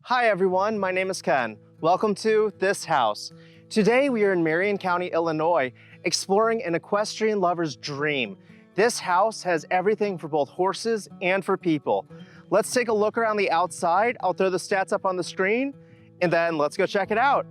Hi everyone, my name is Ken. Welcome to this house. Today we are in Marion County, Illinois, exploring an equestrian lover's dream. This house has everything for both horses and for people. Let's take a look around the outside. I'll throw the stats up on the screen and then let's go check it out.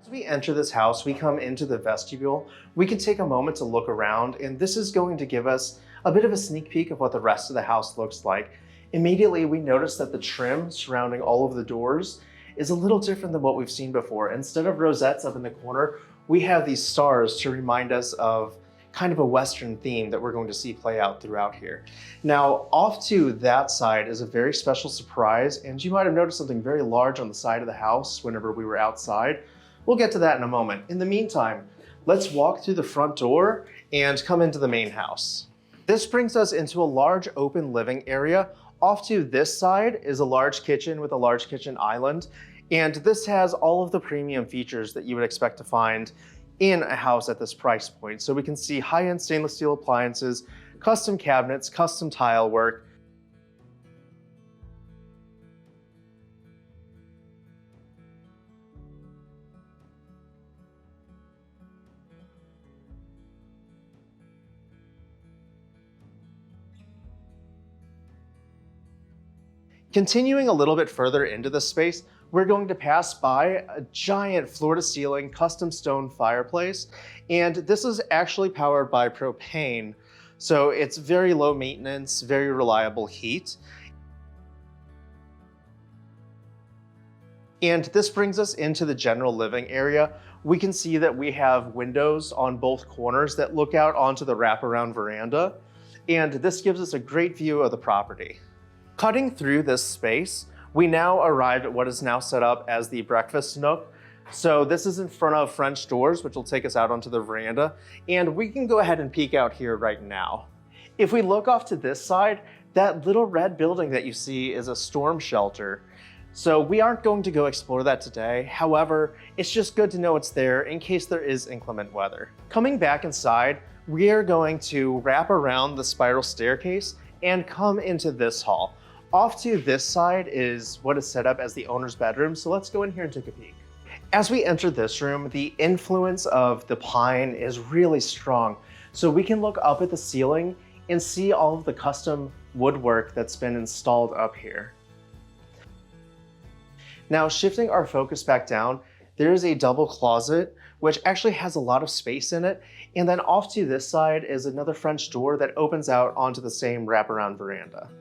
As we enter this house, we come into the vestibule. We can take a moment to look around, and this is going to give us a bit of a sneak peek of what the rest of the house looks like. Immediately, we notice that the trim surrounding all of the doors is a little different than what we've seen before. Instead of rosettes up in the corner, we have these stars to remind us of kind of a Western theme that we're going to see play out throughout here. Now, off to that side is a very special surprise, and you might have noticed something very large on the side of the house whenever we were outside. We'll get to that in a moment. In the meantime, let's walk through the front door and come into the main house. This brings us into a large open living area. Off to this side is a large kitchen with a large kitchen island. And this has all of the premium features that you would expect to find in a house at this price point. So we can see high-end stainless steel appliances, custom cabinets, custom tile work. Continuing a little bit further into the space, we're going to pass by a giant floor-to-ceiling custom stone fireplace, and this is actually powered by propane, so it's very low maintenance, very reliable heat. And this brings us into the general living area. We can see that we have windows on both corners that look out onto the wraparound veranda, and this gives us a great view of the property. Cutting through this space, we now arrive at what is now set up as the breakfast nook. So this is in front of French doors, which will take us out onto the veranda, and we can go ahead and peek out here right now. If we look off to this side, that little red building that you see is a storm shelter. So we aren't going to go explore that today. However, it's just good to know it's there in case there is inclement weather. Coming back inside, we are going to wrap around the spiral staircase and come into this hall. Off to this side is what is set up as the owner's bedroom, so let's go in here and take a peek. As we enter this room, the influence of the pine is really strong, so we can look up at the ceiling and see all of the custom woodwork that's been installed up here. Now, shifting our focus back down, there is a double closet, which actually has a lot of space in it, and then off to this side is another French door that opens out onto the same wraparound veranda.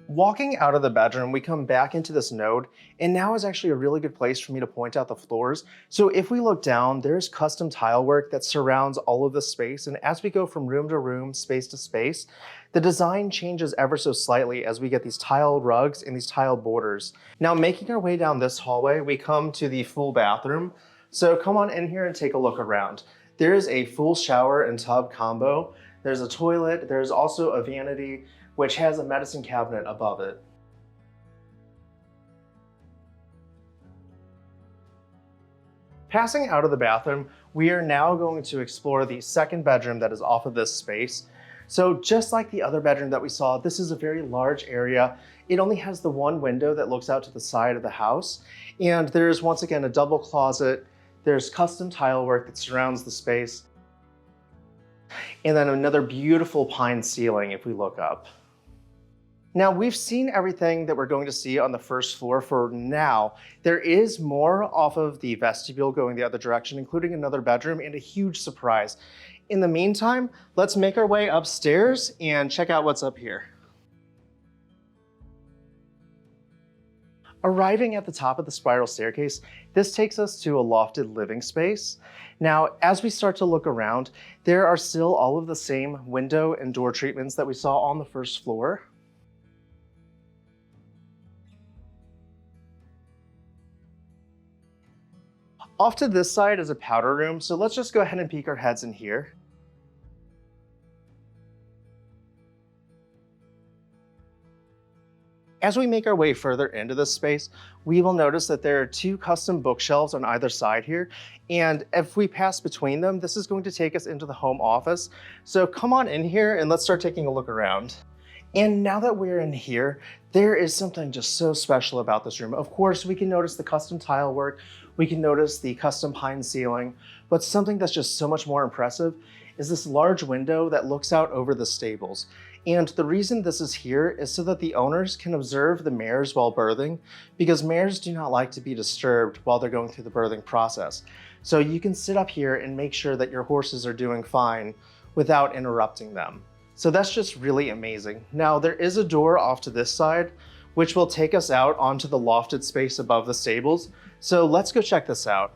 Walking out of the bedroom, we come back into this node, and now is actually a really good place for me to point out the floors. So if we look down, there's custom tile work that surrounds all of the space, and as we go from room to room, space to space, the design changes ever so slightly as we get these tile rugs and these tile borders. Now, making our way down this hallway, we come to the full bathroom. So come on in here and take a look around. There is a full shower and tub combo. There's a toilet, there's also a vanity, which has a medicine cabinet above it. Passing out of the bathroom, we are now going to explore the second bedroom that is off of this space. So just like the other bedroom that we saw, this is a very large area. It only has the one window that looks out to the side of the house. And there's once again a double closet. There's custom tile work that surrounds the space. And then another beautiful pine ceiling if we look up. Now, we've seen everything that we're going to see on the first floor for now. There is more off of the vestibule going the other direction, including another bedroom and a huge surprise. In the meantime, let's make our way upstairs and check out what's up here. Arriving at the top of the spiral staircase, this takes us to a lofted living space. Now, as we start to look around, there are still all of the same window and door treatments that we saw on the first floor. Off to this side is a powder room, so let's just go ahead and peek our heads in here. As we make our way further into this space, we will notice that there are 2 custom bookshelves on either side here. And if we pass between them, this is going to take us into the home office. So come on in here and let's start taking a look around. And now that we're in here, there is something just so special about this room. Of course, we can notice the custom tile work, we can notice the custom pine ceiling, but something that's just so much more impressive is this large window that looks out over the stables. And the reason this is here is so that the owners can observe the mares while birthing, because mares do not like to be disturbed while they're going through the birthing process. So you can sit up here and make sure that your horses are doing fine without interrupting them. So that's just really amazing. Now there is a door off to this side, which will take us out onto the lofted space above the stables. So let's go check this out.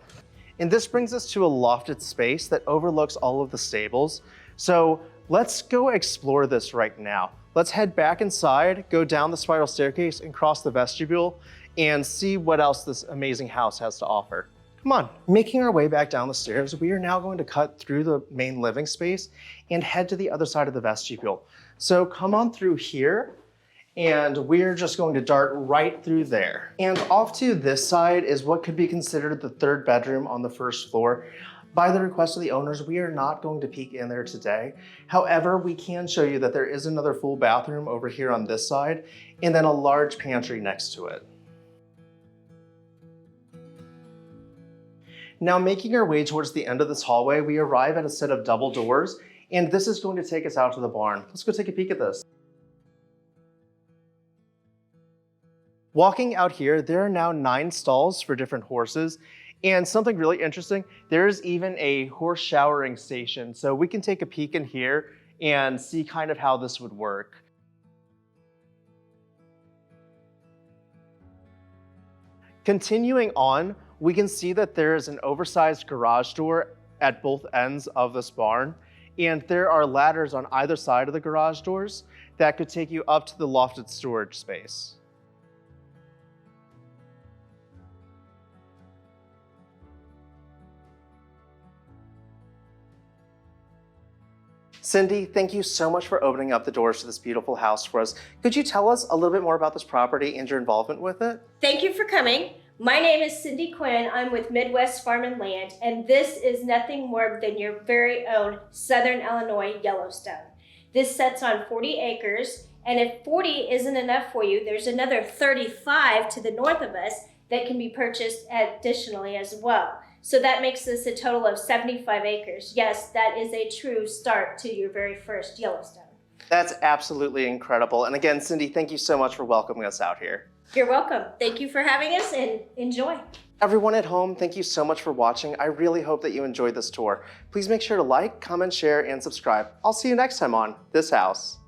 And this brings us to a lofted space that overlooks all of the stables. So let's go explore this right now. Let's head back inside, go down the spiral staircase and cross the vestibule and see what else this amazing house has to offer. Come on. Making our way back down the stairs, we are now going to cut through the main living space and head to the other side of the vestibule. So come on through here and we're just going to dart right through there. And off to this side is what could be considered the 3rd bedroom on the 1st floor. By the request of the owners, we are not going to peek in there today. However, we can show you that there is another full bathroom over here on this side, and then a large pantry next to it. Now, making our way towards the end of this hallway, we arrive at a set of double doors, and this is going to take us out to the barn. Let's go take a peek at this. Walking out here, there are now 9 stalls for different horses. And something really interesting, there's even a horse showering station. So we can take a peek in here and see kind of how this would work. Continuing on, we can see that there is an oversized garage door at both ends of this barn. And there are ladders on either side of the garage doors that could take you up to the lofted storage space. Cindy, thank you so much for opening up the doors to this beautiful house for us. Could you tell us a little bit more about this property and your involvement with it? Thank you for coming. My name is Cindy Quinn. I'm with Midwest Farm and Land, and this is nothing more than your very own Southern Illinois Yellowstone. This sets on 40 acres, and if 40 isn't enough for you, there's another 35 to the north of us that can be purchased additionally as well. So that makes this a total of 75 acres. Yes, that is a true start to your very first Yellowstone. That's absolutely incredible. And again, Cindy, thank you so much for welcoming us out here. You're welcome. Thank you for having us and enjoy. Everyone at home, thank you so much for watching. I really hope that you enjoyed this tour. Please make sure to like, comment, share, and subscribe. I'll see you next time on This House.